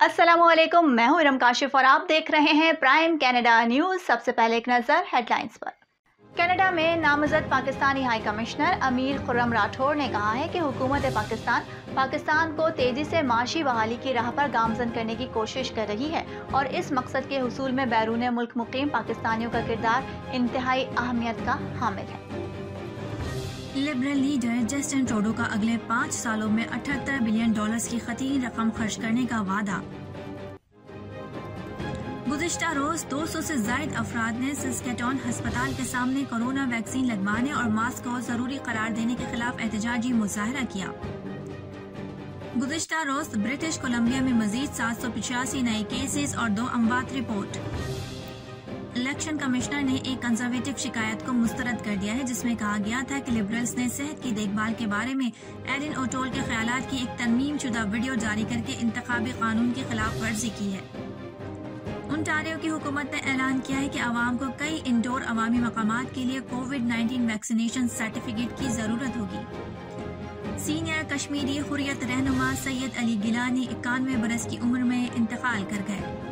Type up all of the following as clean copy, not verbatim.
अस्सलामुअलैकुम, मैं हूं इरम काशिफ और आप देख रहे हैं प्राइम कनाडा न्यूज़। सबसे पहले एक नज़र हेडलाइंस पर। कनाडा में नामजद पाकिस्तानी हाई कमिश्नर अमीर खुर्रम राठौर ने कहा है कि हुकूमत पाकिस्तान को तेजी से माशी बहाली की राह पर गामजन करने की कोशिश कर रही है और इस मकसद के हुसूल में बैरून मुल्क मुकीम पाकिस्तानियों का किरदार इंतहाई अहमियत का हामिल है। लिबरल लीडर जस्टिन ट्रूडो का अगले 5 सालों में $78 बिलियन की खतीर रकम खर्च करने का वादा। गुज़िश्ता रोज 200 से जायद अफराद ने सस्केटॉन अस्पताल के सामने कोरोना वैक्सीन लगवाने और मास्क को जरूरी करार देने के खिलाफ एहतजाजी मुजाहरा किया। गुज़िश्ता रोज ब्रिटिश कोलंबिया में मजीद 785 नए केसेस और 2 अमवात रिपोर्ट। इलेक्शन कमिश्नर ने एक कंजर्वेटिव शिकायत को मुस्तरद कर दिया है जिसमें कहा गया था कि लिबरल्स ने सेहत की देखभाल के बारे में एलिन ओटोल के ख्यालात की एक तरमीम शुदा वीडियो जारी करके इंतखाबी कानून की खिलाफ वर्जी की है। ओंटारियो की हुकूमत ने ऐलान किया है कि आवाम को कई इंडोर अवामी मकामात के लिए कोविड-19 वैक्सीनेशन सर्टिफिकेट की जरूरत होगी। सीनियर कश्मीरी हुर्रियत रहनुमा सैयद अली गिलानी 91 बरस की उम्र में इंतकाल कर गए।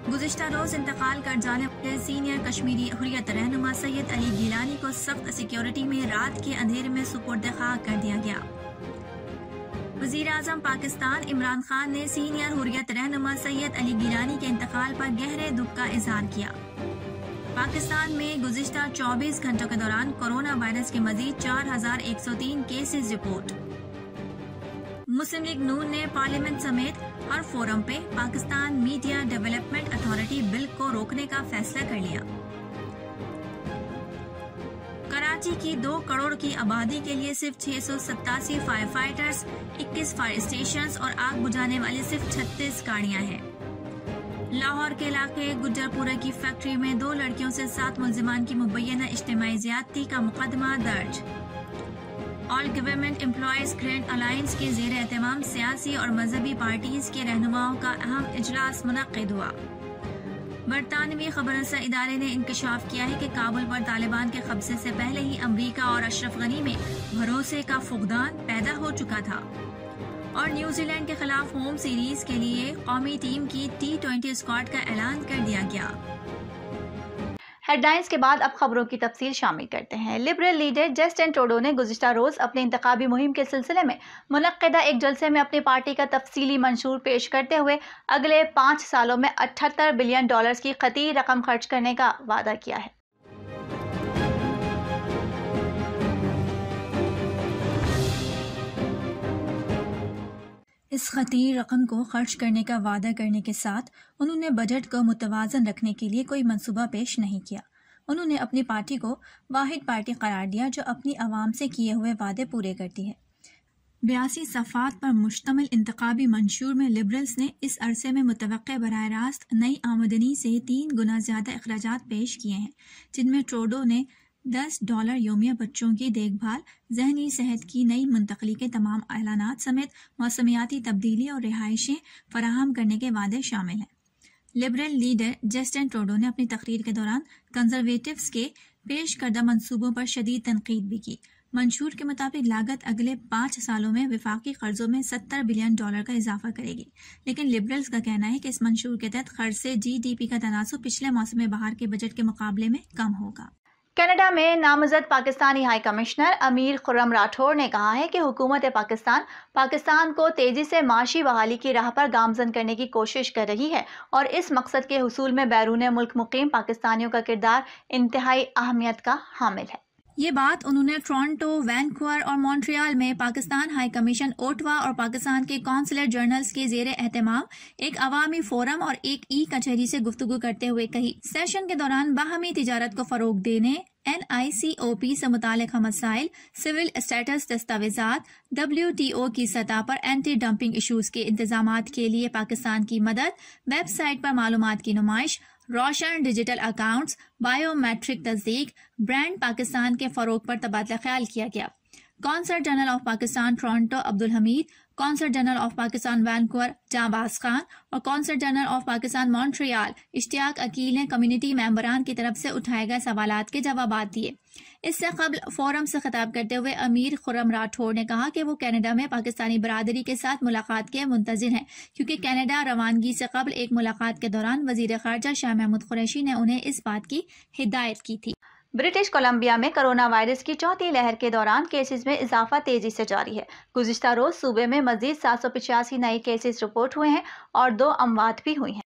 गुज़िश्ता रोज इंतकाल कर जाने वाले सीनियर कश्मीरी हुर्रियत रहनुमा सैयद अली गिलानी को सख्त सिक्योरिटी में रात के अंधेरे में सुपुर्द खाक कर दिया गया। वजीर आजम पाकिस्तान इमरान खान ने सीनियर हुर्रियत रहनुमा सैयद अली गिलानी के इंतकाल पर गहरे दुख का इजहार किया। पाकिस्तान में गुज़िश्ता 24 घंटों के दौरान कोरोना वायरस के मजीद 4103 केसेस रिपोर्ट। मुस्लिम लीग नून ने पार्लियामेंट समेत हर फोरम पे Pakistan media development authority bill को रोकने का फैसला कर लिया। कराची की 2 करोड़ की आबादी के लिए सिर्फ 687 फायर फाइटर्स, 21 फायर स्टेशंस और आग बुझाने वाली सिर्फ 36 गाड़ियां हैं। लाहौर के इलाके गुज्जरपुरा की फैक्ट्री में 2 लड़कियों से 7 मुल्जिमान की मुबैना इज्तिमाई ज्यादती का मुकदमा दर्ज। All government employees grand alliance के ज़ेर एहतमाम सियासी और मजहबी पार्टीज के रहनुमाओं का अहम इजलास मुनक्किद हुआ। बरतानवी खबररसा इदारे ने इंकशाफ किया है कि काबुल पर तालिबान के कब्जे से पहले ही अमरीका और अशरफ गनी में भरोसे का फुकदान पैदा हो चुका था और न्यूजीलैंड के खिलाफ होम सीरीज के लिए कौमी टीम की T20 स्क्वाड का ऐलान कर दिया गया। हेडलाइंस के बाद अब खबरों की तफसील शामिल करते हैं। लिबरल लीडर जस्टिन ट्रूडो ने गुज़िश्ता रोज अपनी इंतखाबी मुहिम के सिलसिले में मुनक्किदा एक जलसे में अपनी पार्टी का तफसीली मंशूर पेश करते हुए अगले 5 सालों में $78 बिलियन की खतीर रकम खर्च करने का वादा किया है। इस खतीर रकम को खर्च करने का वादा करने के साथ उन्होंने बजट को मुतवाजन रखने के लिए कोई मंसूबा पेश नहीं किया। उन्होंने अपनी पार्टी को वाहिद पार्टी करार दिया जो अपनी आवाम से किए हुए वादे पूरे करती है। 82 सफ़ात पर मुश्तमिल इंतखाबी मंशूर में लिबरल्स ने इस अरसे में मुतवक्के बराह रास्त नई आमदनी से 3 गुना ज्यादा अखराजात पेश किए हैं, जिनमें ट्रूडो ने $10 योमिया बच्चों की देखभाल, जहनी सेहत की नई मुंतकली के तमाम ऐलानात समेत मौसमियाती तब्दीली और रिहाइशें फराहम करने के वादे शामिल हैं। लिबरल लीडर जस्टिन ट्रूडो ने अपनी तकरीर के दौरान कंजर्वेटिव्स के पेश करदा मंसूबों पर शदीद तनकीद भी की। मंशूर के मुताबिक लागत अगले 5 सालों में विफाकी कर्जों में $70 बिलियन का इजाफा करेगी, लेकिन लिबरल्स का कहना है कि इस मंशूर के तहत खर्च से GDP का तनासुब पिछले मौसम बहार के बजट के मुकाबले में कम होगा। कनाडा में नामजद पाकिस्तानी हाई कमिश्नर अमीर खुर्रम राठौर ने कहा है कि हुकूमत पाकिस्तान को तेजी से माशी बहाली की राह पर गामजन करने की कोशिश कर रही है और इस मकसद के हुसूल में बैरून मुल्क मुकीम पाकिस्तानियों का किरदार इंतहाई अहमियत का हामिल है। ये बात उन्होंने टोरंटो, वैनकूवर और मॉन्ट्रियल में पाकिस्तान हाई कमीशन ओटवा और पाकिस्तान के कौंसलर जनरल्स के जेर एहतमाम एक अवामी फोरम और एक कचहरी से गुफ्तगू करते हुए कही। सेशन के दौरान बाहमी तिजारत को फरोग देने, NICOP से मुतालिक मसाइल, सिविल स्टेटस दस्तावेजात, WTO की सतह पर एंटी डंपिंग इशूज के इंतजामात के लिए पाकिस्तान की मदद, वेबसाइट पर मालूमात की नुमाइश, रोशन डिजिटल अकाउंट्स, बायोमेट्रिक तस्दीक, ब्रांड पाकिस्तान के फरोग पर तबादला ख्याल किया गया। Consul general of Pakistan Toronto Abdul Hamid, consul general of Pakistan Vancouver Jabaz Khan और consul general of Pakistan Montreal Ishtiaq Aqeel ने कम्युनिटी मेंबरान की तरफ से उठाए गए सवालात के जवाबात दिए। इससे कबल फोरम से खिताब करते हुए अमीर खुर्रम राठौड़ ने कहा कि वो कनाडा में पाकिस्तानी बरादरी के साथ मुलाकात के मुंतज़िर हैं, क्योंकि कनाडा रवानगी से कबल एक मुलाकात के दौरान वज़ीर ख़ारजा शाह महमूद कुरैशी ने उन्हें इस बात की हिदायत की थी। ब्रिटिश कोलंबिया में कोरोना वायरस की चौथी लहर के दौरान केसेस में इजाफा तेजी से जारी है। गुज़िश्ता रोज सूबे में मजीद 785 नए केसेस रिपोर्ट हुए हैं और 2 अमवात भी हुई हैं।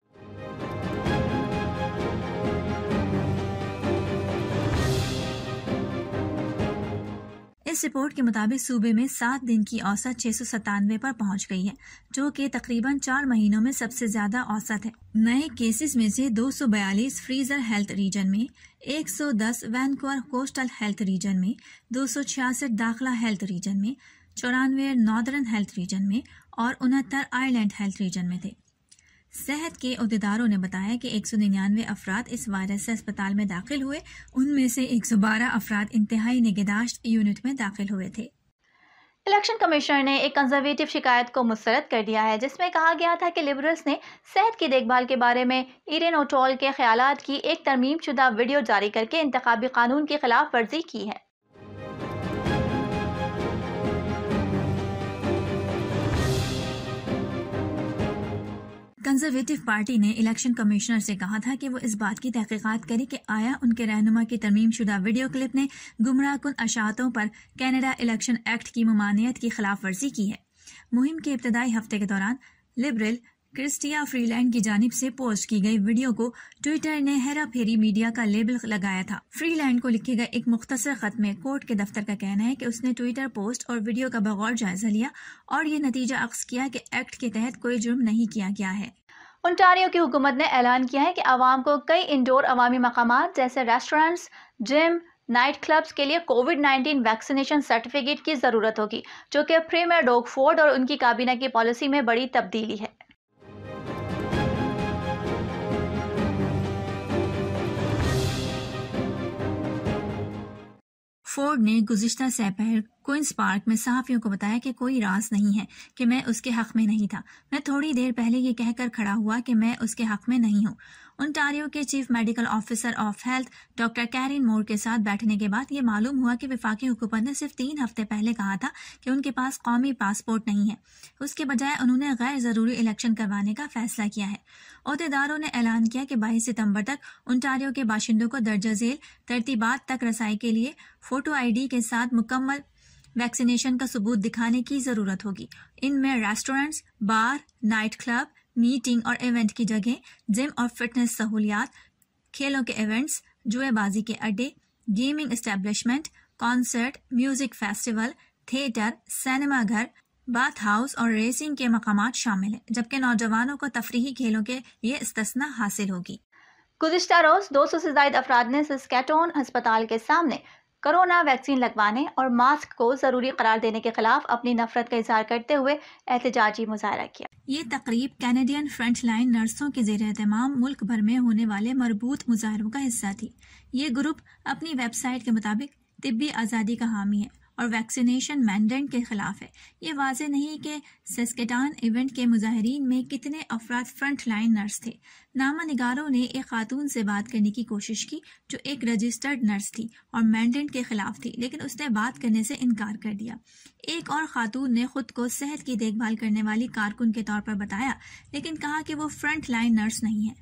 इस रिपोर्ट के मुताबिक सूबे में 7 दिन की औसत 697 पर पहुंच गई है, जो कि तकरीबन 4 महीनों में सबसे ज्यादा औसत है। नए केसेस में से 242 फ्रीजर हेल्थ रीजन में, 110 वैनकूवर कोस्टल हेल्थ रीजन में, 266 दाखला हेल्थ रीजन में, 94 नॉर्दर्न हेल्थ रीजन में और 69 आयरलैंड हेल्थ रीजन में थे। सेहत के अहदेदारों ने बताया कि 199 अफराद इस वायरस से अस्पताल में दाखिल हुए, उनमें से 112 अफराद इंतहाई निगहदाश्त यूनिट में दाखिल हुए थे। इलेक्शन कमिश्नर ने एक कंजर्वेटिव शिकायत को मुस्तरद कर दिया है, जिसमें कहा गया था कि लिबरल्स ने सेहत की देखभाल के बारे में इरेन ओटोल के ख्यालात की एक तरमीम शुदा वीडियो जारी करके इंतखाबी कानून की खिलाफ वर्जी की है। कंजर्वेटिव पार्टी ने इलेक्शन कमिश्नर से कहा था कि वो इस बात की तहकीकात करे कि आया उनके रहनुमा की तरमीम शुदा वीडियो क्लिप ने गुमराहकुन अशातों पर कनाडा इलेक्शन एक्ट की ममानियत की खिलाफ वर्जी की है। मुहिम के इब्तदाई हफ्ते के दौरान लिबरल क्रिस्टिया फ्रीलैंड की जानिब से पोस्ट की गई वीडियो को ट्विटर ने हेरा फेरी मीडिया का लेबल लगाया था। फ्रीलैंड को लिखे गए एक मुख्तसर खत में कोर्ट के दफ्तर का कहना है कि उसने ट्विटर पोस्ट और वीडियो का बगौर जायजा लिया और ये नतीजा अख्ज़ किया कि एक्ट के तहत कोई जुर्म नहीं किया गया है। ओंटारियो की हुकूमत ने ऐलान किया है कि आवाम को कई इंडोर अवामी मकामात जैसे रेस्टोरेंट्स, जिम, नाइट क्लब्स के लिए कोविड-19 वैक्सीनेशन सर्टिफिकेट की ज़रूरत होगी, जो कि प्रीमियर डोग फोर्ड और उनकी काबीना की पॉलिसी में बड़ी तब्दीली है। फोर्ड ने गुज़िश्ता दोपहर क्वींस पार्क में सहाफ़ियों को बताया कि कोई राज नहीं है कि मैं उसके हक़ में नहीं था। मैं थोड़ी देर पहले ये कहकर खड़ा हुआ कि मैं उसके हक़ में नहीं हूँ। ओंटारियो के chief medical officer of health doctor Kieran Moore के साथ बैठने के बाद ये मालूम हुआ कि वफाकी हुकूमत ने सिर्फ 3 हफ्ते पहले कहा था कि उनके पास कौमी पासपोर्ट नहीं है। उसके बजाय उन्होंने गैर ज़रूरी इलेक्शन करवाने का फैसला किया है। अहदेदारों ने ऐलान किया कि 22 सितंबर तक ओंटारियो के बाशिंदों को दर्जा झेल तरतीबात तक रसाई के लिए फोटो ID के साथ मुकम्मल वैक्सीनेशन का सबूत दिखाने की ज़रूरत होगी। इनमें रेस्टोरेंट्स, बार, नाइट क्लब, मीटिंग और इवेंट की जगह, जिम और फिटनेस सहूलियात, खेलों के इवेंट्स, जुएबाजी के अड्डे, gaming establishment, concert, music festival, theatre, cinema घर, बाथ हाउस और रेसिंग के मकामात शामिल हैं, जबकि नौजवानों को तफरीही खेलों के लिए इस्तिस्ना हासिल होगी। गुज़िश्ता रोज 200 से ज़ायद अफराद ने सस्केटून अस्पताल के सामने कोरोना वैक्सीन लगवाने और मास्क को ज़रूरी करार देने के खिलाफ अपनी नफरत का इजहार करते हुए एहतजाजी मुजाहरा किया। ये तकरीब कैनेडियन फ्रंट लाइन नर्सों के ज़ेर एहतमाम मुल्क भर में होने वाले मरबूत मुजाहरों का हिस्सा थी। ये ग्रुप अपनी वेबसाइट के मुताबिक तिब्बी आज़ादी का हामी है और वैक्सीनेशन मैंडेट के खिलाफ है। ये वाज़ेह नहीं कि सस्केटान इवेंट के मुजाहिरीन में कितने अफराद फ्रंट लाइन नर्स थे। नामा निगारों ने एक खातून से बात करने की कोशिश की जो एक रजिस्टर्ड नर्स थी और मैंडेट के खिलाफ थी, लेकिन उसने बात करने से इनकार कर दिया। एक और खातून ने खुद को सेहत की देखभाल करने वाली कारकुन के तौर पर बताया, लेकिन कहा कि वो फ्रंट लाइन नर्स नहीं है।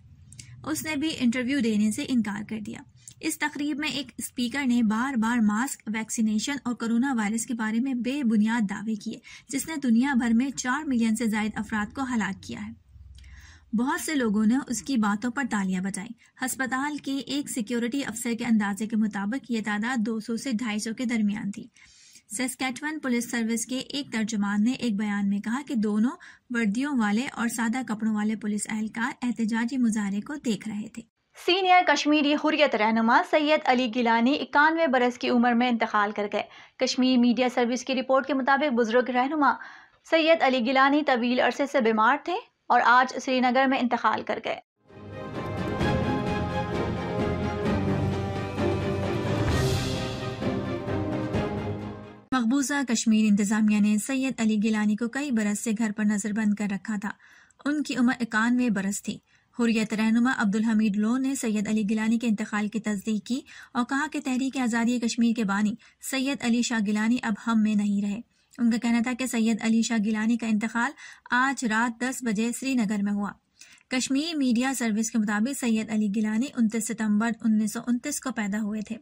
उसने भी इंटरव्यू देने से इनकार कर दिया। इस तकरीब में एक स्पीकर ने बार बार मास्क, वैक्सीनेशन और कोरोना वायरस के बारे में बेबुनियाद दावे किए, जिसने दुनिया भर में 4 मिलियन से ज्यादा अफराद को हलाक किया है। बहुत से लोगों ने उसकी बातों पर तालियां बजाई। अस्पताल के एक सिक्योरिटी अफसर के अंदाजे के मुताबिक ये तादाद 200 से 250 के दरमियान थी। सस्केचुअन पुलिस सर्विस के एक तर्जुमान ने एक बयान में कहा कि दोनों वर्दियों वाले और सादा कपड़ों वाले पुलिस एहलकार एहतजाजी मुजाहरे को देख रहे थे। सीनियर कश्मीरी हुर्रियत रहनुमा सैयद अली गिलानी 91 बरस की उम्र में इंतकाल कर गए। कश्मीर मीडिया सर्विस की रिपोर्ट के मुताबिक बुजुर्ग रहनुमा सैयद अली गिलानी तवील अरसे से बीमार थे और आज श्रीनगर में इंतकाल कर गए। मकबूजा कश्मीर इंतजामिया ने सैयद अली गिलानी को कई बरस से घर पर नजरबंद कर रखा था। उनकी उम्र 91 बरस थी। हुर्रियत रहनुमा अब्दुल हमीद लो ने सैयद अली गिलानी के इंतकाल की तस्दीक की और कहा कि तहरीक आज़ादी कश्मीर के बानी सैयद अली शाह गिलानी अब हम में नहीं रहे। उनका कहना था कि सैयद अली शाह गिलानी का इंतकाल आज रात 10 बजे श्रीनगर में हुआ। कश्मीर मीडिया सर्विस के मुताबिक सैयद अली गिलानी 29 सितंबर 1929 को पैदा हुए थे।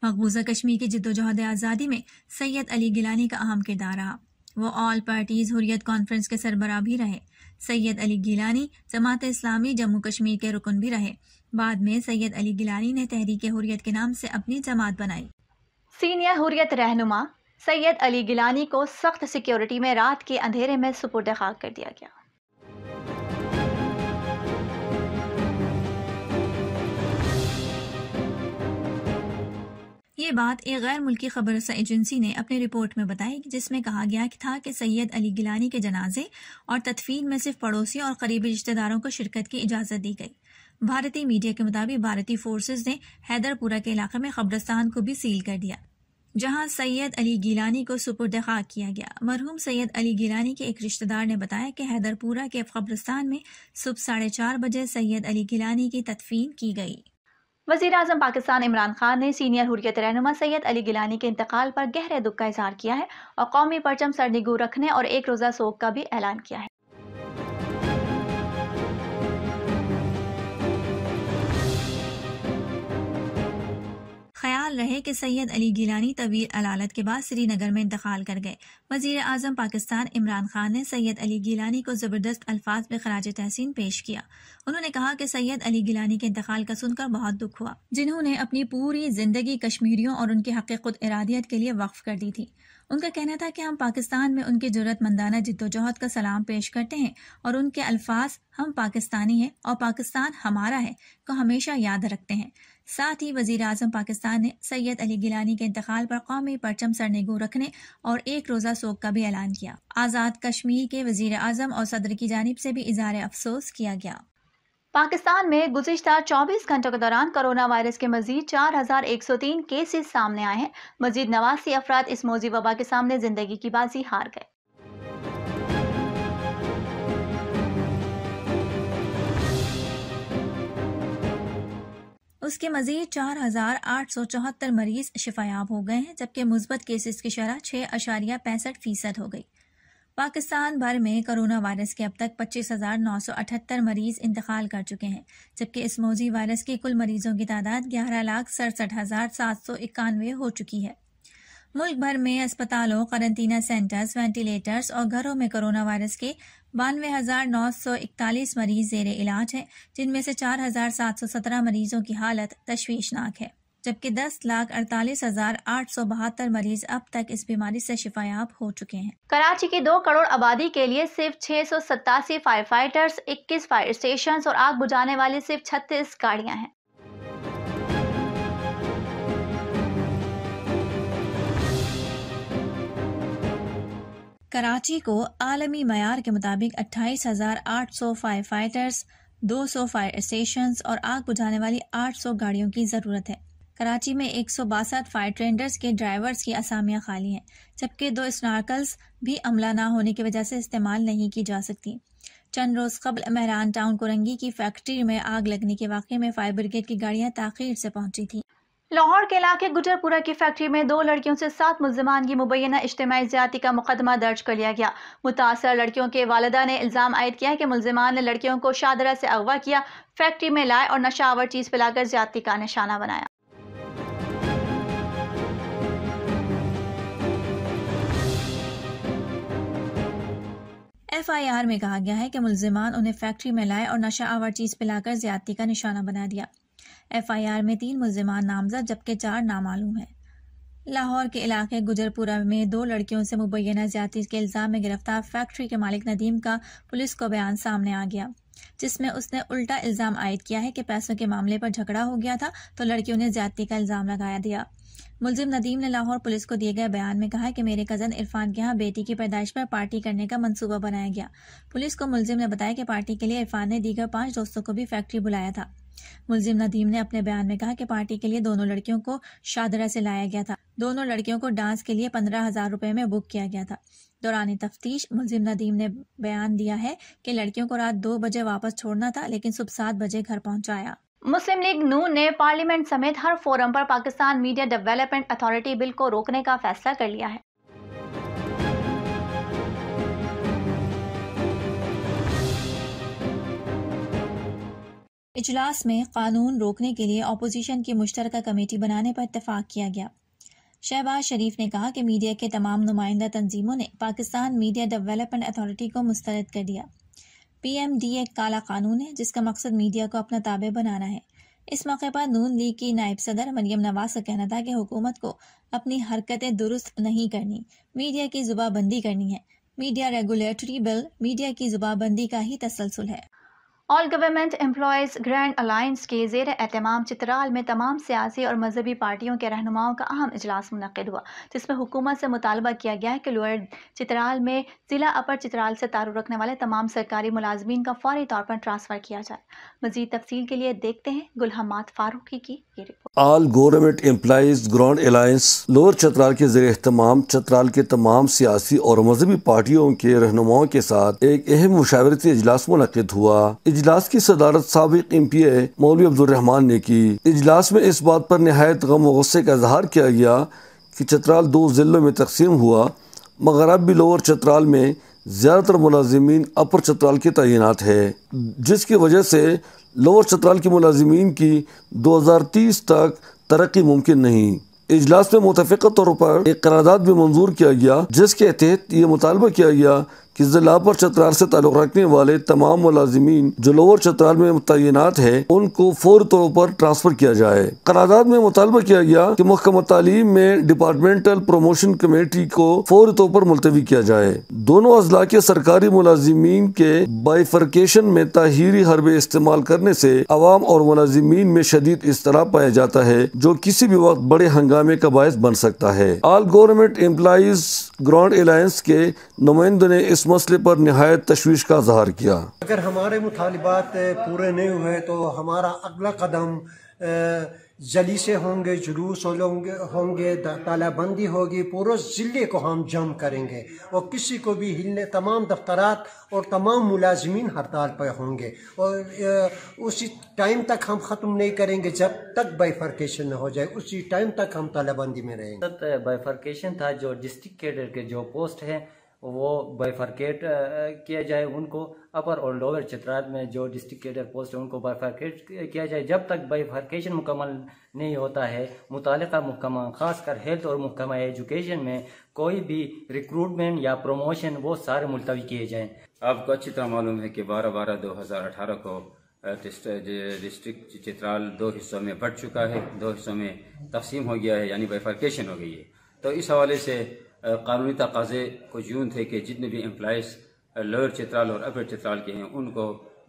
मकबूजा कश्मीर की जिद्दोजहद आज़ादी में सैयद अली गिलानी का अहम किरदार रहा। वो ऑल पार्टीज हुर्रियत कॉन्फ्रेंस के सरबराह भी रहे। सैयद अली गिलानी जमात इस्लामी जम्मू कश्मीर के रुकन भी रहे। बाद में सैयद अली गिलानी ने तहरीक हुर्रियत के नाम से अपनी जमात बनाई। सीनियर हुर्रियत रहनुमा सैयद अली गिलानी को सख्त सिक्योरिटी में रात के अंधेरे में सुपुर्द खाक कर दिया गया। ये बात एक गैर मुल्की खबरसा एजेंसी ने अपनी रिपोर्ट में बताई, जिसमें कहा गया था कि सैयद अली गिलानी के जनाजे और तदफीन में सिर्फ पड़ोसियों और करीबी रिश्तेदारों को शिरकत की इजाज़त दी गई। भारतीय मीडिया के मुताबिक भारतीय फोर्सेज ने हैदरपुरा के इलाके में कब्रिस्तान को भी सील कर दिया, जहां सैयद अली गिलानी को सुपुर्द खाक किया गया। मरहूम सैयद अली गिलानी के एक रिश्तेदार ने बताया कि हैदरपुरा के कब्रिस्तान में सुबह 4:30 बजे सैयद अली गिलानी की तदफीन की गई। वज़ीर आज़म पाकिस्तान इमरान खान ने सीनियर हुर्रियत रहनुमा सैयद अली गिलानी के इंतकाल पर गहरे दुख का इजहार किया है और कौमी परचम सरनिगू रखने और एक रोज़ा सोग का भी ऐलान किया है। ख्याल रहे कि सैयद अली गिलानी तवील अलालत के बाद श्रीनगर में इंतकाल कर गए। वज़ीर आज़म पाकिस्तान इमरान खान ने सैयद अली गिलानी को ज़बरदस्त अल्फाज में खराज तहसीन पेश किया। उन्होंने कहा कि सैयद अली गिलानी के इंतकाल का सुनकर बहुत दुख हुआ, जिन्होंने अपनी पूरी जिंदगी कश्मीरियों और उनके हक़ खुद इरादियत के लिए वक्फ कर दी थी। उनका कहना था कि हम पाकिस्तान में उनकी ज़रूरतमंदाना जिद्दोजहद का सलाम पेश करते हैं और उनके अल्फाज हम पाकिस्तानी हैं और पाकिस्तान हमारा है को हमेशा याद रखते हैं। साथ ही वज़ीर आज़म पाकिस्तान ने सैयद अली गिलानी के इंतकाल पर कौमी परचम सरनिगू रखने और एक रोज़ा सोग का भी ऐलान किया। आज़ाद कश्मीर के वज़ीर आज़म और सदर की जानिब से भी इज़हार अफसोस किया गया। पाकिस्तान में गुज़िश्ता 24 घंटों के दौरान कोरोना वायरस के मजीद 4103 केसेस सामने आए हैं। मजीद 89 अफराद इस मौजी वबा के सामने जिंदगी की बाजी हार गए। उसके मजीद 4874 मरीज शिफायाब हो गए हैं, जबकि मुस्बत केसेस की शरह 6.65% हो गई। पाकिस्तान भर में कोरोना वायरस के अब तक 25,978 मरीज इंतकाल कर चुके हैं, जबकि इस मौजी वायरस की कुल मरीजों की तादाद 11,67,791 हो चुकी है। मुल्क भर में अस्पतालों, क्वारंटीना सेंटर्स, वेंटिलेटर्स और घरों में कोरोना वायरस के 92,941 मरीज ज़ेरे इलाज हैं, जिनमें से 4,717 मरीजों की हालत तशवीशनाक है, जबकि 10,48,872 मरीज अब तक इस बीमारी से शिफायाब हो चुके हैं। कराची की 2 करोड़ आबादी के लिए सिर्फ 687 फायर फाइटर्स, 21 फायर स्टेशन और आग बुझाने वाली सिर्फ 36 गाड़ियां हैं। कराची को आलमी मयार के मुताबिक 28,800 फायर फाइटर्स, 200 फायर स्टेशंस और आग बुझाने वाली 800 गाड़ियों की ज़रूरत है। कराची में 162 फायर ट्रेंडर्स के ड्राइवर्स की असामियां खाली हैं, जबकि 2 स्नार्कल्स भी अमला न होने की वजह से इस्तेमाल नहीं की जा सकती। चंद रोज कबल मेहरान टाउन कोरंगी की फैक्ट्री में आग लगने के वाक़े में फायर ब्रिगेड की गाड़ियां ताख़ीर से पहुंची थी। लाहौर के इलाके गुजरपुरा की फैक्ट्री में 2 लड़कियों से 7 मुल्ज़िमान की मुबैना इज्तिमाई ज़्यादती का मुकदमा दर्ज कर लिया गया। मुतासर लड़कियों के वालिदा ने इल्ज़ाम आयद किया कि मुल्ज़िमान ने लड़कियों को शादरा से अगवा किया, फैक्ट्री में लाए और नशावर चीज़ पिलाकर ज़्यादती का निशाना बनाया। FIR में कहा गया है कि मुल्ज़िमान उन्हें फैक्ट्री में लाए और नशा आवर चीज़ पिलाकर ज़्यादती का निशाना बना दिया। FIR में 3 मुल्ज़िमान नामज़द जबकि 4 नामालूम हैं। लाहौर के इलाके गुजरपुरा में 2 लड़कियों से मुबैना ज़्यादती के इल्ज़ाम में गिरफ्तार फैक्ट्री के मालिक नदीम का पुलिस को बयान सामने आ गया, जिसमें उसने उल्टा इल्ज़ाम आयद किया है कि पैसों के मामले पर झगड़ा हो गया था तो लड़कियों ने ज़्यादती का इल्ज़ाम लगाया दिया। मुल्ज़िम नदीम ने लाहौर पुलिस को दिए गए बयान में कहा कि मेरे कज़न इरफान के यहाँ बेटी की पैदाइश पर पार्टी करने का मंसूबा बनाया गया। पुलिस को मुल्ज़िम ने बताया कि पार्टी के लिए इरफान ने दीगर 5 दोस्तों को भी फैक्ट्री बुलाया था। मुल्ज़िम नदीम ने अपने बयान में कहा कि पार्टी के लिए दोनों लड़कियों को शादरा से लाया गया था। दोनों लड़कियों को डांस के लिए 15,000 रुपये में बुक किया गया था। दौरान तफ्तीश मुलजिम नदीम ने बयान दिया है कि लड़कियों को रात 2 बजे वापस छोड़ना था, लेकिन सुबह 7 बजे घर पहुंचाया। मुस्लिम लीग नून ने पार्लियामेंट समेत हर फोरम पर Pakistan media development authority bill को रोकने का फैसला कर लिया है। इजलास में कानून रोकने के लिए अपोजिशन की मुश्तरका कमेटी बनाने पर इत्तेफाक किया गया। शहबाज शरीफ ने कहा कि मीडिया के तमाम नुमाइंदा तंजीमों ने पाकिस्तान मीडिया डेवलपमेंट अथॉरिटी को मुस्तरद कर दिया। PMD एक काला कानून है जिसका मकसद मीडिया को अपना ताबे बनाना है। इस मौके पर नून लीग की नायब सदर मरियम नवाज का कहना था कि हुकूमत को अपनी हरकतें दुरुस्त नहीं करनी, मीडिया की जुबाबंदी करनी है। मीडिया रेगुलेटरी बिल मीडिया की जुबाबंदी का ही तसलसल है। All government employees grand alliance के ज़ेर एहतमाम चित्राल में तमाम सियासी और मजहबी पार्टियों के रहनुमाओं का अहम इजलास मुनक़िद हुआ, जिसमें हुकूमत से मुतालबा किया गया है कि लोअर चित्राल में ज़िला अपर चित्राल से ताल्लुक़ रखने वाले तमाम सरकारी मुलाजमीन का फौरी तौर पर ट्रांसफ़र किया जाए। मज़ीद तफसील के लिए देखते हैं गुलहमाद फारूकी की ये report. All government employees grand alliance lower Chitral के ज़ेर एहतमाम चित्राल के तमाम सियासी और मजहबी पार्टियों के रहनुमाओं के साथ एक अहम मुशावरती इजलास मुनक़िद हुआ। इजलास की सदारत साबिक़ MPA मौलवी अब्दुल रहमान ने की। इजलास में इस बात पर नहायत गम व गुस्से का इजहार किया गया कि चित्राल 2 ज़िलों में तकसीम हुआ, मगर अब भी लोअर चित्राल में ज़्यादातर मुलाजिमीन अपर चित्राल की तैनात है, जिसकी वजह से लोअर चित्राल के मुलाजिमीन की 2030 तक तरक्की मुमकिन नहीं। इजलास में मुतफ़िक़ा तौर पर एक करारदाद भी मंजूर किया गया, जिसके तहत ये मुतालबा किया गया कि ज़िला अपर चित्राल से ताल्लुक़ रखने वाले तमाम मुलाजिमीन जो लोअर चित्राल में तैनात है उनको फौरी तौर पर ट्रांसफ़र किया जाए। करारदाद में मुतालबा किया गया कि महकमा तालीम में डिपार्टमेंटल प्रमोशन कमेटी को फौरी तौर पर मुलतवी किया जाए। दोनों अजला के सरकारी मुलाजिमीन के बाइफर्केशन में ताहीरी हरबे इस्तेमाल करने से अवाम और मुलाजिमीन में शदीद इज़्तिराब पाया जाता है, जो किसी भी वक्त बड़े हंगामे का बायस बन सकता है। All government employees grand alliance के नुमाइंदों ने इस मसले पर निहायत तशवीश का इज़हार किया। अगर हमारे मुतालिबात पूरे नहीं हुए तो हमारा अगला कदम जलीसे होंगे, जुलूस होंगे, तालाबंदी होगी, पूरे ज़िले को हम जम करेंगे और किसी को भी हिलने, तमाम दफ्तरात और तमाम मुलाजमीन हड़ताल पर होंगे और उसी टाइम तक हम ख़त्म नहीं करेंगे जब तक बाइफर्केशन न हो जाए, उसी टाइम तक हम तालाबंदी में रहेंगे। बाइफर्केशन था, जो डिस्ट्रिक्ट कैडर के जो पोस्ट हैं वो बाइफर्केट किया जाए, उनको अपर और लोअर चित्राल में जो डिस्ट्रिक्ट कैडर पोस्ट है उनको बाइफर्केट किया जाए। जब तक बाइफर्केशन मुकम्मल नहीं होता है, मुतालिका महकमा खासकर हेल्थ और महकमा एजुकेशन में कोई भी रिक्रूटमेंट या प्रमोशन वो सारे मुलतवी किए जाएँ। आपको अच्छी तरह मालूम है कि 12/12/2018 को डिस्ट्रिक्ट चित्राल 2 हिस्सों में बढ़ चुका है, 2 हिस्सों में तकसीम हो गया है, यानी बाइफर्केशन हो गई है। तो इस हवाले से कानूनी तकाज़े कुछ यूँ थे कि जितने भी एम्प्लॉइज़ लोअर चित्राल और अपर चित्राल के हैं उनको,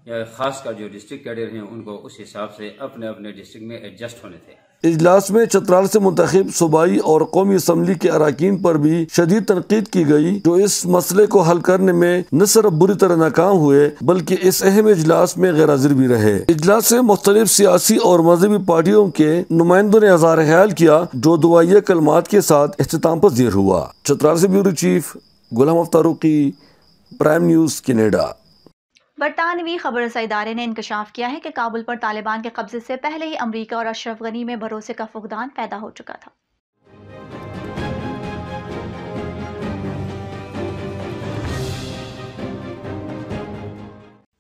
या ख़ासकर जो डिस्ट्रिक्ट कैडर हैं उनको उस हिसाब से अपने अपने डिस्ट्रिक्ट में एडजस्ट होने थे। इजलास में चित्राल से मुंतखब सूबाई और कौमी असम्बली के अरकान पर भी शदीद तनकीद की गई, जो इस मसले को हल करने में न सिर्फ बुरी तरह नाकाम हुए बल्कि इस अहम इजलास में गैर हाजिर भी रहे। इजलास से मुख्तलिफ सियासी और मजहबी पार्टियों के नुमाइंदों ने इज़हार ख्याल किया, जो दुआइया कलमात के साथ इख्तिताम पज़ीर हुआ। चित्राल से ब्यूरो चीफ गुलाम फारूकी, प्राइम न्यूज़, कनाडा। बरतानवी खबरसा इदारे ने इंकशाफ किया है कि काबुल पर तालिबान के कब्जे से पहले ही अमरीका और अशरफ गनी में भरोसे का फुकदान पैदा हो चुका था।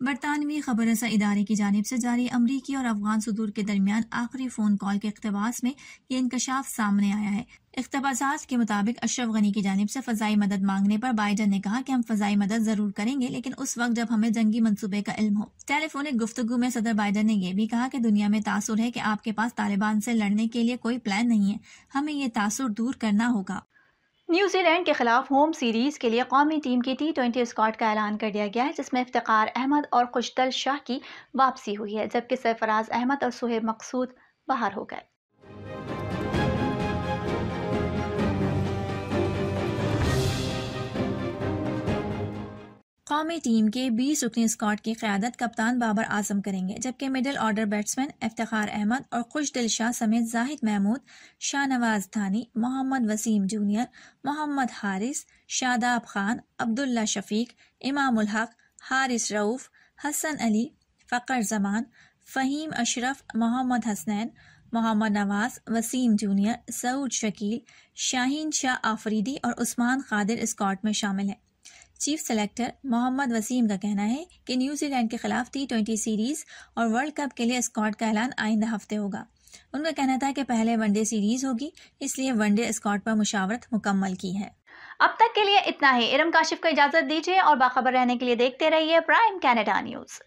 बरतानवी खबरसा इदारे की जानिब से जारी अमरीकी और अफगान सदूर के दरमियान आखिरी फ़ोन कॉल के इक़्तिबास में ये इंकशाफ सामने आया है। इक़्तिबासात के मुताबिक अशरफ गनी की जानिब से फ़ज़ाई मदद मांगने पर बाइडन ने कहा कि हम फ़ज़ाई मदद ज़रूर करेंगे, लेकिन उस वक्त जब हमें जंगी मंसूबे का इल्म हो। टेलीफोनिक गुफ्तगू में सदर बाइडन ने यह भी कहा कि दुनिया में तासुर है कि आपके पास तालिबान से लड़ने के लिए कोई प्लान नहीं है, हमें ये तासुर दूर करना होगा। न्यूजीलैंड के खिलाफ होम सीरीज के लिए कौमी टीम की T20 स्क्वाड का ऐलान कर दिया गया है, जिसमें इफ्तिखार अहमद और खुशदल शाह की वापसी हुई है, जबकि सरफराज अहमद और सुहेब मकसूद बाहर हो गए। कौमी टीम के 20 रुकनी स्क्वाड की क़यादत कप्तान बाबर आजम करेंगे, जबकि middle order batsman Iftikhar Ahmed और खुशदिल शाह समेत जाहिद महमूद, शाहनवाज धानी, मोहम्मद वसीम जूनियर, मोहम्मद हारिस, शादाब खान, अब्दुल्ला शफीक, इमामुल हक, हारिस रऊफ, हसन अली, फ़कर जमान, फ़हीम अशरफ, मोहम्मद हसनैन, मोहम्मद नवाज, वसीम जूनियर, सऊद शकील, शाहीन शाह आफरीदी और उस्मान कादिर स्क्वाड में शामिल हैं। चीफ सेलेक्टर मोहम्मद वसीम का कहना है कि न्यूजीलैंड के खिलाफ T20 सीरीज और वर्ल्ड कप के लिए स्क्वाड का ऐलान आइंदा हफ्ते होगा। उनका कहना था कि पहले वनडे सीरीज होगी, इसलिए वनडे स्क्वाड पर मुशावरत मुकम्मल की है। अब तक के लिए इतना ही। इरम काशिफ को इजाजत दीजिए और बाखबर रहने के लिए देखते रहिए प्राइम कनाडा न्यूज़।